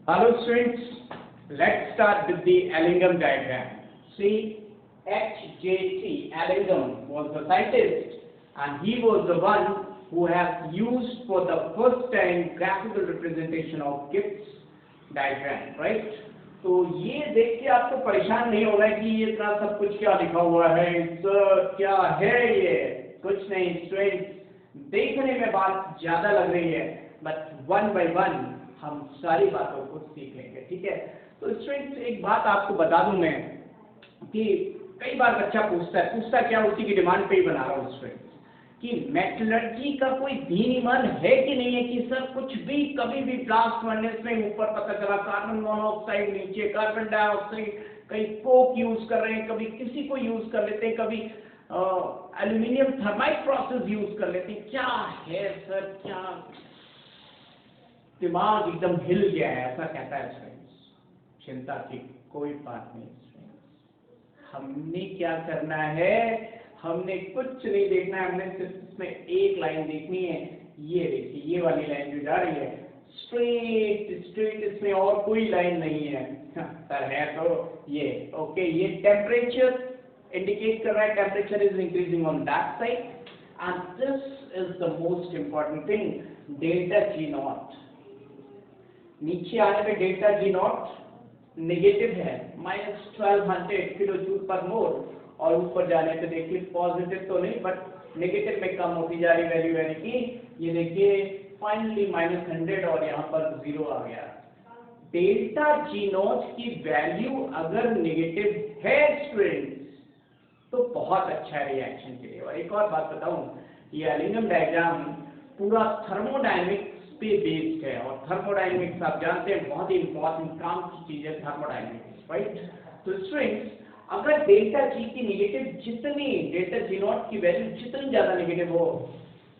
Hello students, let's start with the Allingham diagram. See, H.J.T. Allingham was the scientist and he was the one who has used for the first time graphical representation of Gibbs diagram, right? तो ये देख के आपको परेशान नहीं होगा कि ये इतना सब कुछ क्या लिखा हुआ है, क्या है ये, कुछ नहीं स्टूडेंट्स, देखने में बात ज्यादा लग रही है बट वन बाय वन हम सारी बातों को सीख लेंगे, ठीक है। तो स्टूडेंट्स एक बात आपको बता दूं मैं कि कई बार बच्चा पूछता क्या उसी की डिमांड पे ही बना रहा हूँ स्टूडेंट्स कि मेटलर्जी का कोई दीन ईमान है कि नहीं है कि सर कुछ भी कभी भी ब्लास्ट फर्नेस में ऊपर पता चला कार्बन मोनोऑक्साइड, नीचे कार्बन डाइऑक्साइड, कहीं कोक यूज कर रहे हैं, कभी किसी को यूज कर लेते हैं, कभी एल्यूमिनियम थर्माइट प्रोसेस यूज कर लेते हैं, क्या है सर, क्या दिमाग एकदम हिल गया है, ऐसा कहता है फ्रेंड्स। चिंता की कोई बात नहीं फ्रेंड्स, हमने क्या करना है, हमने कुछ नहीं देखना है, हमने सिर्फ इसमें एक लाइन देखनी है। ये देखिए, ये वाली लाइन जो जा रही है स्ट्रेट, इसमें और कोई लाइन नहीं है सर, है तो ये ओके। ये टेम्परेचर इंडिकेट कर रहा है, temperature is increasing on that side and this is the most important thing, delta G not. नीचे आने पे डेल्टा जी नॉट नेगेटिव है, -1200 किलो जूल पर मोल, और ऊपर जाने पे देखिए पॉजिटिव तो नहीं बट नेगेटिव में कम होती जा रही वैल्यू, यानी कि ये देखिए फाइनली -100 और यहाँ पर 0 आ गया। डेल्टा जी नॉट की वैल्यू अगर नेगेटिव है स्टूडेंट्स तो बहुत अच्छा है रिएक्शन के लिए। और एक और बात बताऊं, ये एलिंगम डायग्राम पूरा थर्मोडायनेमिक्स पे बेस्ड है और थर्मोडायनेमिक्स आप जानते हैं बहुत ही इंपॉर्टेंट काम की चीज है थर्मोडायनेमिक्स, राइट। तो स्टूडेंट्स अगर डेल्टा जी की नेगेटिव जितनी, डेल्टा जी नॉट की वैल्यू जितनी ज्यादा नेगेटिव हो,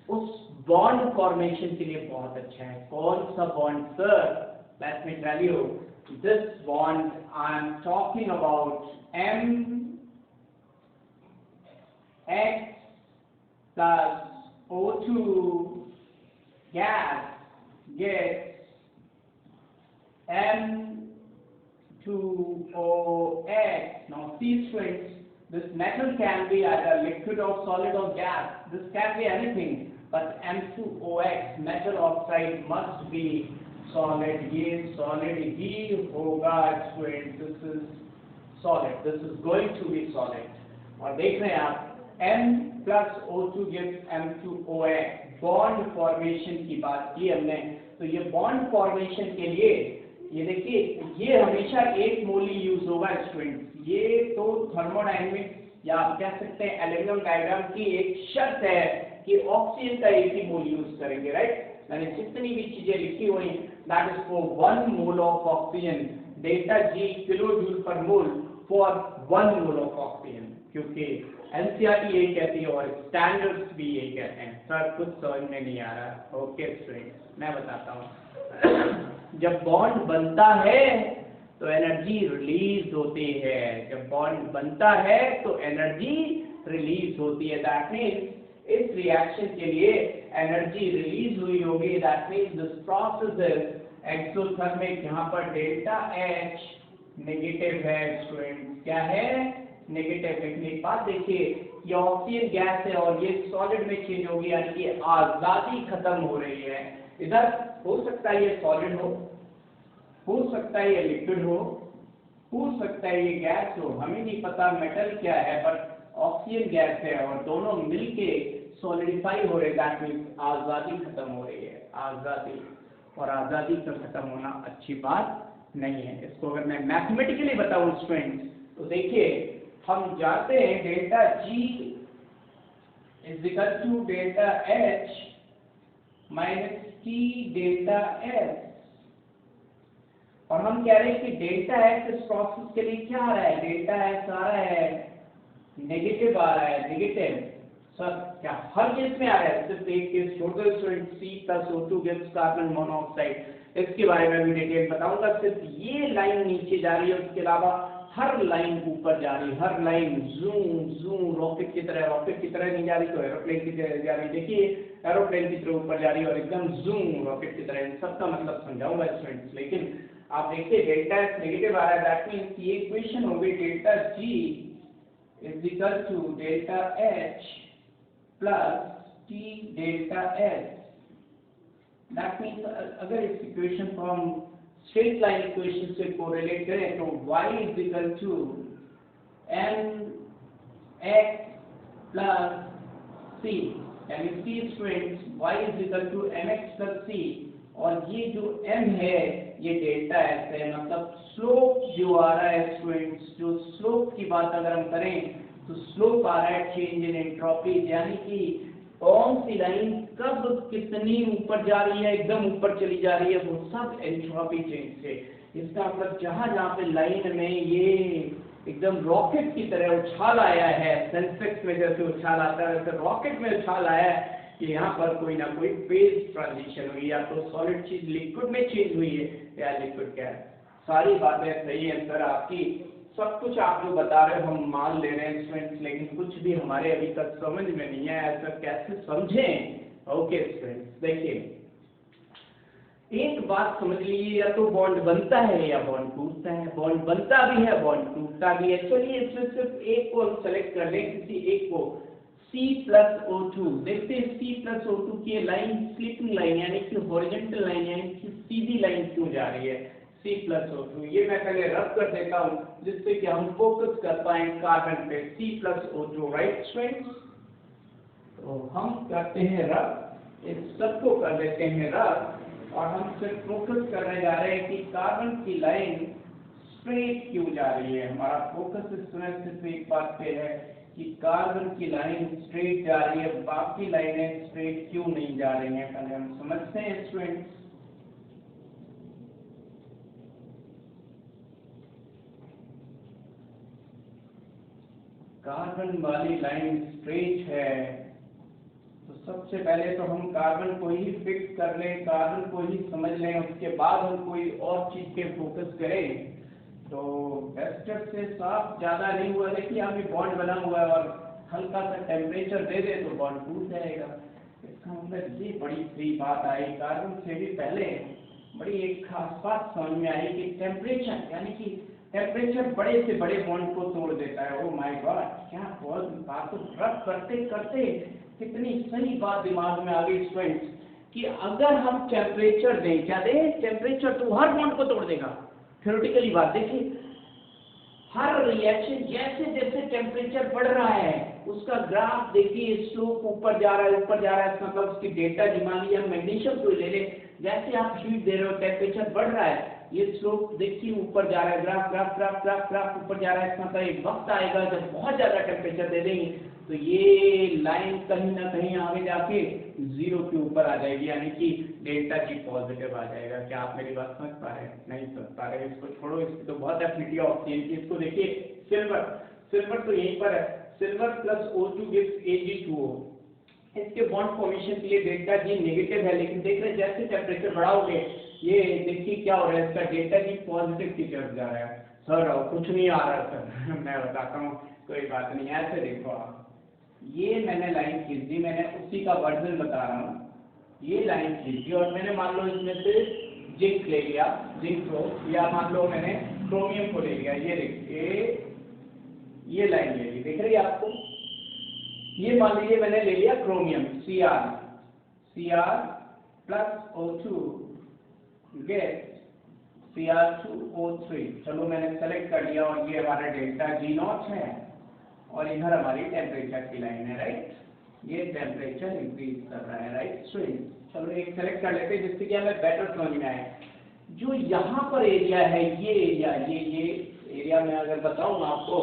उस बॉन्ड फॉर्मेशन के लिए बहुत अच्छा है। कौन सा bond sir? Let me tell you, this bond I am talking about MX plus O2 gas gets M2OX. Now see friends, this metal can be either liquid or solid or gas. This can be anything, but M2OX metal oxide must be solid. ये solid ही होगा friends. This is solid. This is going to be solid. और देख रहे हैं आप M plus O2 gives M2OX. Bond formation की बात की हमने, तो ये बॉन्ड फॉर्मेशन के लिए ये देखिए, ये हमेशा एक मोल ही यूज होगा स्टूडेंट्स। ये तो थर्मोडायनेमिक्स या आप कह सकते हैं एलिंगम डायग्राम की एक शर्त है कि ऑक्सीजन का एक ही मोल यूज करेंगे, राइट। मैंने जितनी भी चीजें लिखी हुई that is for 1 mole of oxygen, delta G kilo joule per mole for 1 mole of oxygen, क्योंकि एनसीईआरटी यही कहती है और स्टैंडर्ड्स भी यही कहते हैं। सर कुछ समझ में नहीं आ रहा, ओके स्टूडेंट्स मैं बताता हूँ। जब बॉन्ड बनता है तो एनर्जी रिलीज होती है, जब बॉन्ड बनता है तो एनर्जी रिलीज होती है। दैट मीन्स इस रिएक्शन के लिए एनर्जी रिलीज हुई होगी, that means this process is exothermic. यहाँ पर डेल्टा एच नेगेटिव है स्टूडेंट्स, क्या है? नेगेटिव। लेकिन एक बात देखिए, ये ऑक्सीजन गैस है और ये सॉलिड में चेंज होगी, यानी कि आजादी खत्म हो रही है। इधर हो सकता है ये सॉलिड हो सकता है ये लिक्विड हो सकता है ये गैस हो, हमें नहीं पता मेटल क्या है, बट ऑक्सीजन गैस है और दोनों मिलके सॉलिडिफाई हो रहे, दैट मीन्स आजादी खत्म हो रही है। आजादी, और आजादी का खत्म होना अच्छी बात नहीं है। इसको अगर मैं मैथमेटिकली बताऊं स्टूडेंट्स तो देखिए, हम जाते हैं delta G is equal to delta H minus T delta S, और हम कह रहे हैं कि डेल्टा एच इस प्रोसेस के लिए क्या आ रहा है? डेल्टा एच आ रहा है नेगेटिव, आ रहा है नेगेटिव। सर क्या हर केस में आ रहा है? सिर्फ एक केस छोड़ दो student, C+O2 gives carbon monoxide, इसके बारे में भी डिटेल बताऊंगा। सिर्फ ये लाइन नीचे जा रही है, उसके अलावा हर लाइन ऊपर जा रही, हर लाइन जूम जूम रॉकेट की तरह नहीं जा रही तो एरोप्लेन की तरह जा रही। देखिए एरोप्लेन की तरह ऊपर जा रही है और एकदम जूम रॉकेट की तरह, इन सबका मतलब समझाऊंगा स्टूडेंट्स। लेकिन आप देखिए डेल्टा एच नेगेटिव आ रहा है, दैट मीन्स ये इक्वेशन हो गई delta G is equal to delta H plus T delta H. That means अगर इस इक्वेशन को हम स्ट्रेट लाइन इक्वेशन से कोरिलेट करें तो y is equal to M X plus C, यानी see students y is equal to M X plus C, और ये जो m है ये डेल्टा एस है, मतलब स्लोप जो आ रहा है स्टूडेंट्स, जो स्लोप की बात अगर हम करें तो स्लोप आ रहा है चेंज इन एंट्रोपी, यानी कि कौन सी लाइन कब कितनी ऊपर जा रही है, एकदम ऊपर चली जा रही है, वो सब एंट्रोपी चेंज से। इसका मतलब जहां जहां पे लाइन में ये एकदम रॉकेट की तरह उछाल आया है, सेंसेक्स में जैसे उछाल आता है वैसे रॉकेट में उछाल आया है कि यहाँ पर कोई ना कोई फेज ट्रांजिशन हुई, या तो सॉलिड चीज लिक्विड में चेंज हुई है या लिक्विड गैस। सारी बातें सही है सर आपकी, सब कुछ आप जो बता रहे हो हम मान ले रहे हैं स्टूडेंट्स, लेकिन कुछ भी हमारे अभी तक समझ में नहीं है, ऐसा कैसे समझें। ओके स्टूडेंट्स, देखिए एक बात समझ लीजिए, या तो बॉन्ड बनता है या बॉन्ड टूटता है, बॉन्ड बनता भी है बॉन्ड टूटता भी है। चलिए इसमें सिर्फ एक को हम सेलेक्ट कर लें, किसी एक को, C+O2। देखते हैं C+O2 की लाइन स्लिपिंग लाइन यानी कि हॉरिजॉन्टल लाइन यानी कि सीधी लाइन क्यों जा रही है C+O2। ये मैं पहले रब कर देता हूँ जिससे कि हम फोकस कर पाए कार्बन पे, C+O2, राइट स्टूडेंट्स। तो हम करते हैं रब, इस सब को कर देते हैं रब, और हम सिर्फ फोकस करने जा रहे हैं कि कार्बन की लाइन स्ट्रेट क्यों जा रही है। हमारा फोकस इस समय सिर्फ एक बात पे है कि कार्बन की लाइन स्ट्रेट जा रही है, बाकी लाइनें स्ट्रेट क्यों नहीं जा रही हैं, पहले हम समझते हैं स्टूडेंट्स। कार्बन वाली लाइन स्ट्रेट है तो सबसे पहले तो हम कार्बन को ही फिक्स कर लें, कार्बन को ही समझ लें, उसके बाद हम कोई और चीज पे फोकस करें। तो वेस्टर से साफ ज्यादा नहीं हुआ, देखिए अभी बॉन्ड बना हुआ है और हल्का सा टेम्परेचर दे दे तो बॉन्ड टूट जाएगा। इसका मतलब ये बड़ी सही बात आई, कार्बन से भी पहले बड़ी एक खास बात समझ में आई कि टेम्परेचर, यानी कि टेम्परेचर बड़े से बड़े बॉन्ड को तोड़ देता है। ओ माय गॉड, क्या बहुत बात, तो रब करते करते कितनी सही बात दिमाग में आ गई स्टूडेंट्स कि अगर हम टेम्परेचर दें, क्या दें, टेम्परेचर तो हर बॉन्ड को तोड़ देगा। थ्योरेटिकली बात देखिए, हर रिएक्शन जैसे जैसे टेम्परेचर बढ़ रहा है उसका ग्राफ देखिए, स्लोप ऊपर जा रहा है ऊपर जा रहा है, मतलब उसकी डेल्टा डिमांड या मैग्नीशियम को ले ले, जैसे आप हीट दे रहे हो टेम्परेचर बढ़ रहा है, ये स्लोप देखिए ऊपर जा रहा है, graph graph graph graph graph ऊपर जा रहा है। इसका मतलब एक वक्त आएगा जब बहुत ज्यादा टेम्परेचर दे देंगे तो ये लाइन कहीं ना कहीं आगे जाके जीरो के ऊपर आ जाएगी, यानी कि डेल्टा जी पॉजिटिव आ जाएगा। क्या आप मेरी बात समझ पा रहे हैं? नहीं समझ पा रहे हैं, इसको छोड़ो, इसकी तो बहुत एफिनिटी ऑफ है। इसको देखिए, सिल्वर, सिल्वर तो यहीं पर है, silver plus O2 gives Ag2O। इसके बॉन्ड फॉर्मेशन के लिए डेल्टा जी नेगेटिव है, लेकिन देख रहे जैसे टेम्परेचर बढ़ाओगे ये देखिए क्या हो रहा है, इसका डेल्टा जी पॉजिटिव की तरफ जा रहा है। सर कुछ नहीं आ रहा सर मैं बताता हूँ, कोई बात नहीं। ऐसे देखो आप, ये मैंने लाइन खींच दी, मैंने उसी का वर्जन बता रहा हूँ, ये लाइन खींच दी और मैंने मान लो इसमें से जिंक ले लिया, जिंक को, या मान लो मैंने क्रोमियम को ले लिया, ये देखिए ये लाइन ले ली, दिख रही है आपको, ये मान लीजिए मैंने ले लिया chromium Cr plus O2 gate Cr2O3। चलो मैंने सेलेक्ट कर लिया और ये हमारा डेल्टा G0 है और इधर हमारी टेम्परेचर की लाइन है, राइट। ये टेम्परेचर इंक्रीज कर रहा है, राइट स्टूडेंट। चलो एक सेलेक्ट कर लेते हैं जिससे कि हमें बेटर समझ में आए। जो यहाँ पर एरिया है, ये एरिया, ये एरिया में अगर बताऊँ आपको,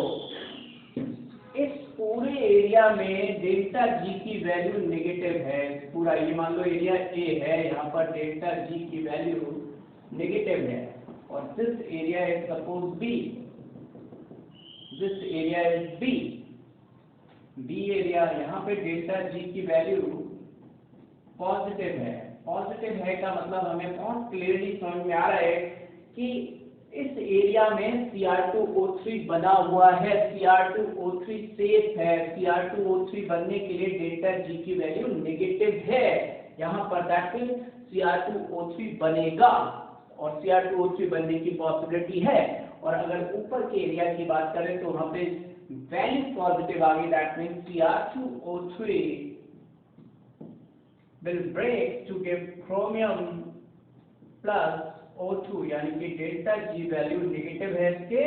इस पूरे एरिया में डेल्टा जी की वैल्यू नेगेटिव है। पूरा ये मान लो एरिया ए है, यहाँ पर डेल्टा जी की वैल्यू नेगेटिव है, और this area is suppose B, this area is B area, यहाँ पे डेल्टा जी की वैल्यू पॉजिटिव है। पॉजिटिव है का मतलब हमें बहुत क्लियरली समझ में आ रहा है कि इस एरिया में Cr2O3 बना हुआ है, Cr2O3 सेफ है, Cr2O3 बनने के लिए डेल्टा G की वैल्यू नेगेटिव है यहाँ पर, दैट मीन्स Cr2O3 बनेगा और Cr2O3 बनने की पॉसिबिलिटी है। और अगर ऊपर के एरिया की बात करें तो वहां पे वैल्यू पॉजिटिव आ गई, that means Cr2O3 will break to give chromium plus O2, यानी कि डेल्टा G वैल्यू नेगेटिव है इसके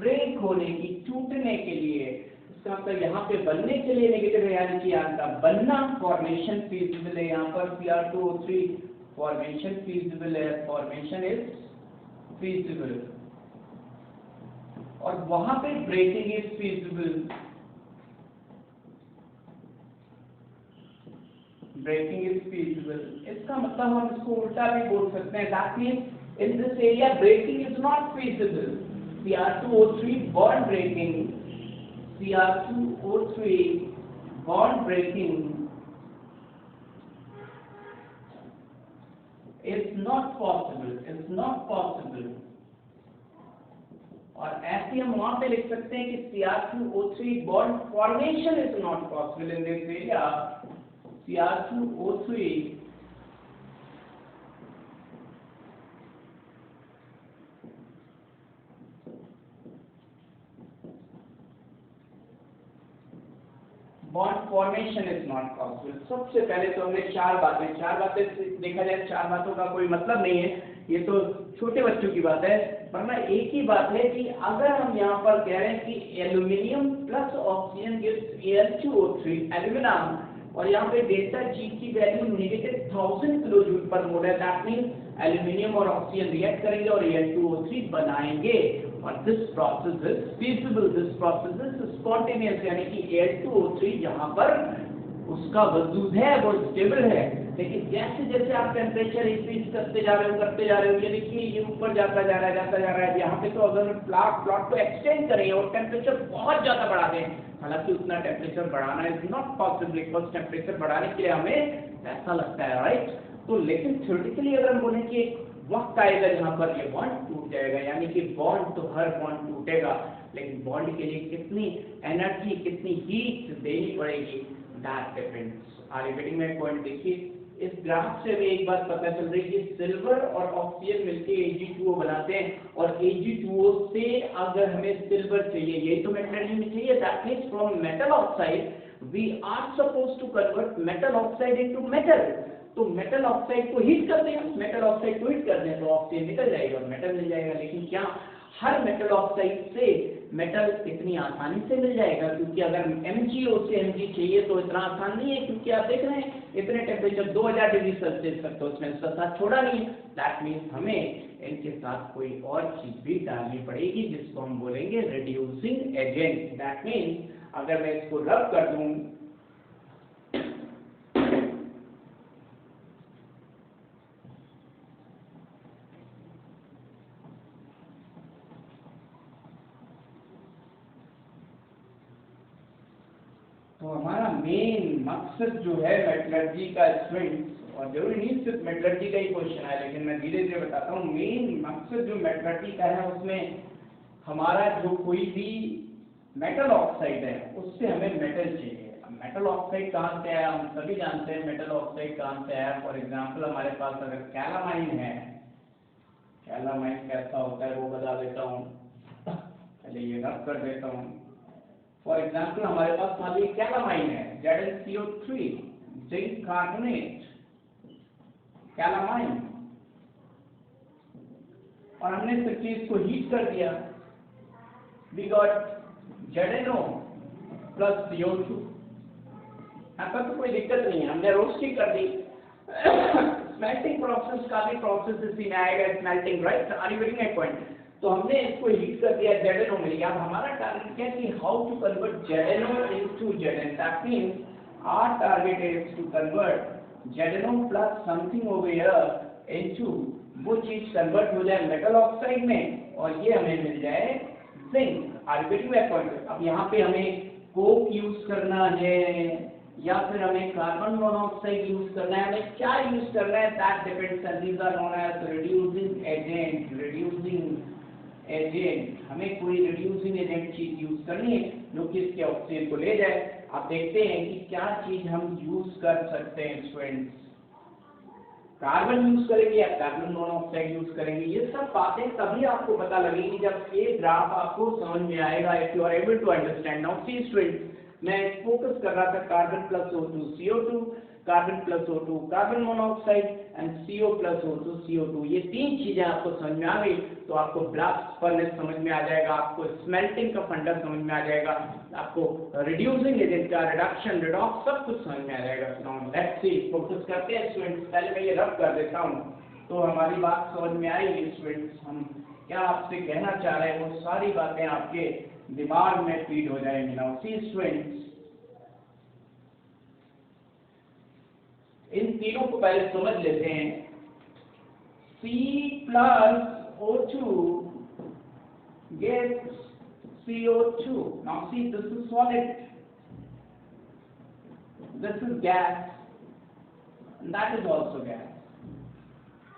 ब्रेक होने की, टूटने के लिए। इसका मतलब यहाँ पे बनने के लिए नेगेटिव है, यानी कि यहाँ का बनना फॉर्मेशन फीजिबल है, यहाँ पर Cr2O3 फॉर्मेशन फीजिबल है, फॉर्मेशन इज फीजिबल, और वहां पे breaking is feasible, breaking is feasible. इसका मतलब हम इसको उल्टा भी बोल सकते हैं, that means in this area breaking is not feasible. Cr2O3 bond breaking, Cr2O3 bond breaking is not possible, is not possible। और ऐसे हम वहां पे लिख सकते हैं कि Cr2O3 bond formation is not possible in this area। Cr2O3 bond formation is not possible. सबसे पहले तो हमने चार बातें देखा जाए, चार बातों का कोई मतलब नहीं है, ये तो छोटे बच्चों की बात है, वरना एक ही बात है कि अगर हम यहाँ पर कह रहे हैं कि aluminium plus oxygen gives Al2O3 aluminium, और यहाँ पे डेल्टा G की value negative 1000 kilo joule per mole है, दैट मीन्स एल्यूमिनियम और ऑक्सीजन रिएक्ट करेंगे और Al2O3 बनाएंगे, और this process is feasible, this process is spontaneous, यानी कि Al2O3 यहाँ पर उसका वजूद है, वो स्टेबल है। लेकिन जैसे जैसे आप टेम्परेचर इंक्रीज करते जा रहे हो, ये देखिए ये ऊपर जाता जा रहा है। यहाँ पे तो अगर प्लॉट को एक्सटेंड करें और टेम्परेचर बहुत ज्यादा बढ़ा दें, हालांकि उतना टेम्परेचर बढ़ाना is not possible, because temperature बढ़ाने के लिए हमें ऐसा लगता है, राइट। तो लेकिन थ्योरेटिकली अगर हम बोले कि वक्त आएगा जहाँ पर ये बॉन्ड टूट जाएगा, यानी कि बॉन्ड तो हर बॉन्ड टूटेगा, लेकिन बॉन्ड के लिए कितनी एनर्जी, कितनी हीट देनी पड़ेगी, that depends. Are you getting my point? देखिए इस ग्राफ से हमें एक बात पता चल रही है कि सिल्वर और ऑक्सीजन मिलके Ag2O बनाते हैं, और Ag2O से अगर हमें सिल्वर चाहिए, यही तो मेटलर्जी में चाहिए, that means from metal oxide we are suppose to convert metal oxide into metal. तो मेटल ऑक्साइड को हीट कर दें, मेटल ऑक्साइड को हीट कर दें तो ऑक्सीजन निकल जाएगा और मेटल मिल जाएगा। लेकिन क्या हर मेटल ऑक्साइड से मेटल इतनी आसानी से मिल जाएगा? क्योंकि अगर MgO से Mg चाहिए तो इतना आसान नहीं है, क्योंकि आप देख रहे हैं इतने टेम्परेचर 2000 डिग्री सेल्सियस तक तो उसमें इसका साथ छोड़ा नहीं है। दैट मीन्स हमें इनके साथ कोई और चीज भी डालनी पड़ेगी जिसको हम बोलेंगे रिड्यूसिंग एजेंट। दैट मीन्स अगर मैं इसको रब कर दूं तो हमारा मेन मकसद जो है मेटलर्जी का स्टूडेंट्स, और जरूरी नहीं सिर्फ मेटलर्जी का ही क्वेश्चन है, लेकिन मैं धीरे धीरे बताता हूँ, मेन मकसद जो मेटलर्जी का है उसमें हमारा जो कोई भी मेटल ऑक्साइड है उससे हमें मेटल चाहिए। मेटल ऑक्साइड कहाँ से आया? हम सभी जानते हैं मेटल ऑक्साइड कहाँ से आया। फॉर एग्जाम्पल हमारे पास अगर कैलामाइन है, कैलामाइन कैसा होता है वो बता देता हूँ, पहले ये रब कर देता हूँ। फॉर एग्जाम्पल हमारे पास मान लीजिए कैलामाइन है, ZnCO3 जिंक कार्बोनेट कैलामाइन, और हमने इस चीज को हीट कर दिया, we got ZnO plus CO2। आपका तो कोई दिक्कत नहीं है, हमने रोस्टिंग कर दी। स्मेल्टिंग प्रोसेस का भी प्रोसेस इसी में आएगा, smelting, right? Are you getting my point? तो हमने इसको हीट कर दिया, ZnO मिल गया। अब हमारा टारगेट क्या है कि how to convert ZnO into Zn। That means our target is to convert ZnO plus something over here into, वो चीज कन्वर्ट हो जाए मेटल ऑक्साइड में और ये हमें मिल जाए zinc. Are you getting my point? अब यहाँ पे हमें कोक यूज करना है या फिर हमें कार्बन मोनोऑक्साइड यूज करना है, हमें क्या यूज करना है, that depends, and these are known as reducing agent, reducing agent, हमें कोई रिड्यूसिंग एजेंट चीज यूज करनी है जो कि इसके ऑक्सीजन को ले जाए। आप देखते हैं कि क्या चीज हम यूज कर सकते हैं स्टूडेंट्स, कार्बन यूज करेंगे या कार्बन मोनोऑक्साइड यूज करेंगे। ये सब बातें तभी आपको पता लगेगी जब ये ग्राफ आपको समझ में आएगा, if you are able to understand. Now see students, मैं फोकस कर रहा था carbon plus O2 CO2, carbon plus O2 carbon monoxide and CO plus O2 CO2। ये तीन चीजें आपको समझ में आ गई तो आपको ब्लास्ट फर्नेस समझ में आ जाएगा, आपको स्मेल्टिंग का फंडा समझ में आ जाएगा, आपको रिड्यूसिंग एजेंट का रिडक्शन रिडॉक्स सब कुछ समझ में आ जाएगा। नाउ लेट्स सी, फोकस करते हैं स्टूडेंट्स। पहले मैं ये रब कर देता हूँ तो हमारी बात समझ में आएगी स्टूडेंट्स, हम क्या आपसे कहना चाह रहे हैं वो सारी बातें आपके दिमाग में फीड हो जाएंगी। नाउ सी स्टूडेंट्स, इन तीनों को पहले समझ लेते हैं। C plus O2 gives CO2. Now see, this is solid, this is gas, and that is also gas.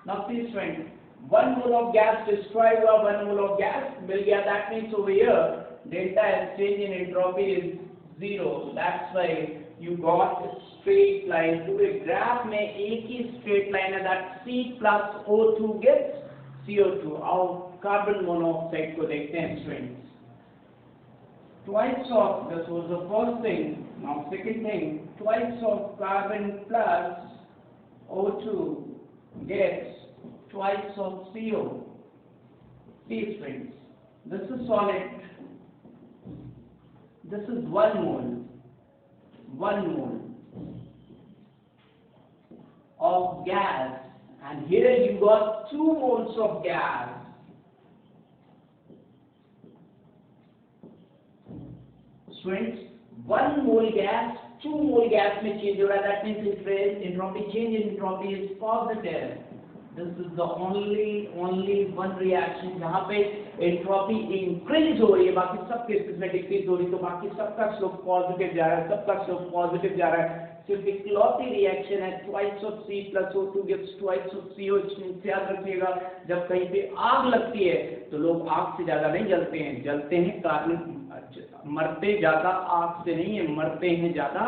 Now see friends, 1 mole of gas destroys 1 mole of gas will get, that means over here delta S change in entropy is 0. So that's why you got a straight line. पूरे graph में एक ही straight line है, that C plus O2 gives CO2. आओ carbon monoxide को देखते हैं students. Twice of, this was the first thing. Now second thing, twice of carbon plus O2 gives twice of CO. See friends, this is solid, this is 1 mole of gas, and here you got 2 moles of gas. Students, 1 mole gas, 2 mole gas में change हो रहा है, that means entropy change in entropy is positive. This is the only one reaction जहाँ पे entropy increase हो रही है, बाकी सब केसेस में डिक्रीज हो रही है, तो बाकी सबका स्लोप पॉजिटिव जा रहा है, सबका स्लोप पॉजिटिव जा रहा है। सिर्फ इकलौती रिएक्शन है twice of C plus O2 gives twice of CO। याद रखिएगा, जब कहीं पे आग लगती है तो लोग आग से ज्यादा नहीं जलते हैं, जलते हैं कार्बन, मरते ज्यादा आग से नहीं है, मरते हैं ज्यादा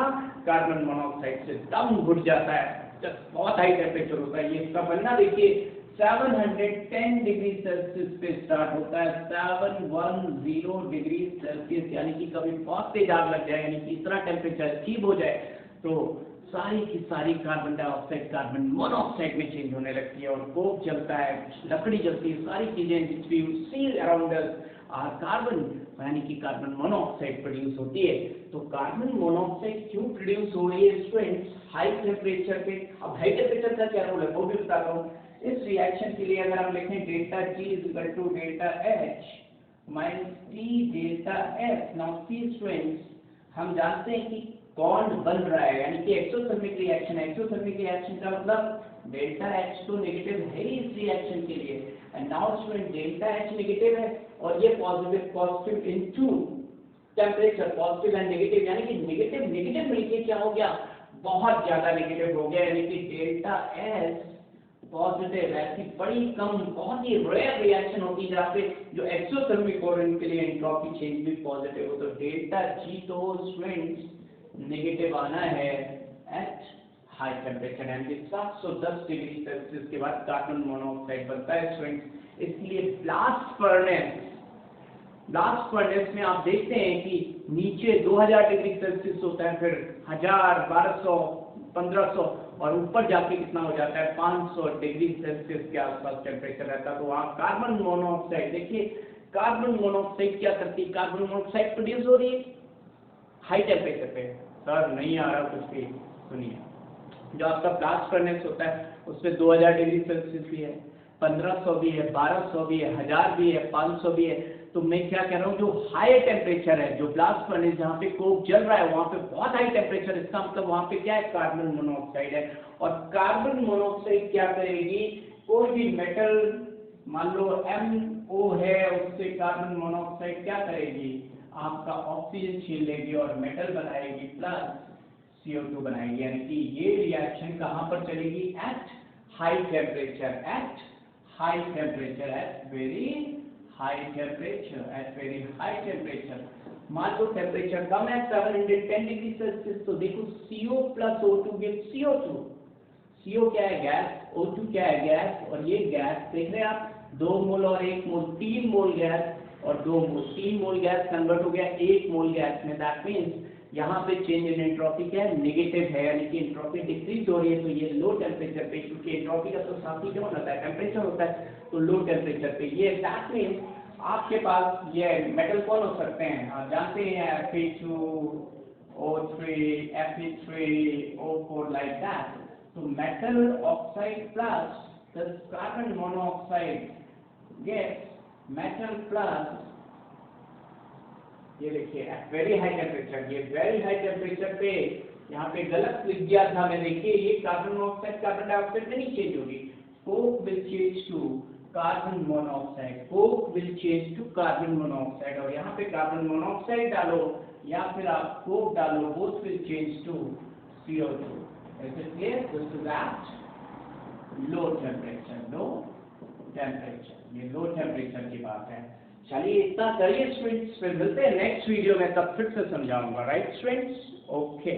कार्बन मोनोऑक्साइड से, दम घुट जाता है, बहुत हाई टेम्परेचर होता है। ये इसका बनना देखिए 710 डिग्री सेल्सियस पे स्टार्ट होता है, 710 डिग्री सेल्सियस, यानी कि कभी बहुत तेज आग लग जाए, यानी कि इतना टेम्परेचर अचीव हो जाए तो सारी की सारी कार्बन डाइऑक्साइड कार्बन मोनोऑक्साइड में चेंज होने लगती है, और कोक जलता है, लकड़ी जलती है, सारी चीजें which we see around us are carbon, यानी कि कार्बन मोनोऑक्साइड प्रोड्यूस होती है। तो कार्बन मोनोऑक्साइड क्यों प्रोड्यूस हो रही है स्टूडेंट्स? हाई टेम्परेचर पे। अब हाई टेम्परेचर का क्या रोल है वो भी बताता हूँ। इस रिएक्शन के लिए अगर हम लिखें delta G equal to delta H minus T delta F। Now see students, हम जानते हैं कि बॉन्ड बन रहा है, यानी कि एक्सोथर्मिक रिएक्शन है। एक्सोथर्मिक रिएक्शन का मतलब डेल्टा H तो नेगेटिव है ही इस रिएक्शन के लिए, and now student delta H negative है और ये positive into temperature, positive and negative, यानी कि नेगेटिव मिलके क्या हो गया, बहुत ज्यादा नेगेटिव हो गया, यानी कि डेल्टा S पॉजिटिव। ऐसी बड़ी कम, बहुत ही रेयर रिएक्शन होती है जहाँ पे जो एक्सोथर्मिक हो उनके लिए एंट्रोपी चेंज भी पॉजिटिव हो, तो डेल्टा G तो स्टूडेंट्स नेगेटिव आना है एट हाई टेम्परेचर, यानी कि 710 डिग्री सेल्सियस के बाद कार्बन मोनोऑक्साइड बनता है स्टूडेंट्स। इसलिए ब्लास्ट फर्नेस में आप देखते हैं कि नीचे 2000 डिग्री सेल्सियस होता है, फिर 1000, 1200, 1500 और ऊपर जाके कितना हो जाता है 500 डिग्री सेल्सियस के आसपास टेम्परेचर रहता है। तो वहाँ कार्बन मोनोऑक्साइड, देखिए कार्बन मोनोऑक्साइड क्या करती है, कार्बन मोनोऑक्साइड प्रोड्यूस हो रही है हाई टेम्परेचर पे। सर नहीं आ रहा कुछ भी, सुनिए, जो आपका ब्लास्ट फर्नेस होता है उसमें 2000 डिग्री सेल्सियस भी है, 1500 भी है, 1200 भी है, 1000 भी है, 500 भी है। तो मैं क्या कह रहा हूँ, जो हाई टेम्परेचर है, जो ब्लास्ट फर्नेस जहाँ पे कोक जल रहा है वहाँ पे बहुत हाई टेम्परेचर, इसका मतलब वहाँ पे क्या है, कार्बन मोनोऑक्साइड है। और कार्बन मोनोऑक्साइड क्या करेगी, कोई भी मेटल मान लो MO है, उससे कार्बन मोनोऑक्साइड क्या करेगी, आपका ऑक्सीजन छीन लेगी और मेटल बनाएगी प्लस CO2 बनाएगी, यानी कि ये रिएक्शन कहाँ पर चलेगी, at high temperature, at high temperature, at very high temperature, at very high temperature. मान लो टेम्परेचर कम है 710 डिग्री सेल्सियस, तो देखो CO plus O2 gives CO2. CO क्या है गैस, O2 क्या है गैस, और ये गैस देख रहे हैं आप 2 मोल और 1 मोल, 3 मोल गैस और 2 मोल, 3 मोल गैस कन्वर्ट हो गया 1 मोल गैस में। दैट मीन्स यहाँ पे चेंज इन एंट्रोपी क्या है, नेगेटिव है, यानी कि एंट्रोपी डिक्रीज हो रही है। तो ये लो टेम्परेचर पे, क्योंकि एंट्रोपी का तो साथ ही क्या होता है, टेम्परेचर होता है, तो लो टेम्परेचर पे ये दैट मीन्स आपके पास ये मेटल कौन हो सकते हैं, आप जानते हैं Fe2O3 Fe3O4 लाइक दैट। तो metal oxide plus this carbon monoxide gets metal plus, ये देखिए at very high temperature, ये very high temperature पे यहाँ पे गलत लिख दिया था मैं, देखिए ये कार्बन मोनोऑक्साइड कार्बन डाइऑक्साइड में नहीं चेंज होगी, coke will change to carbon monoxide, coke will change to carbon monoxide, और यहाँ पे कार्बन मोनोऑक्साइड डालो या फिर आप कोक डालो, both will change to CO2. Is it clear? This is at low temperature, ये लो टेम्परेचर की बात है। चलिए इतना करिए स्टूडेंट्स, फिर मिलते हैं नेक्स्ट वीडियो में, तब फिर से समझाऊंगा। Right students, okay.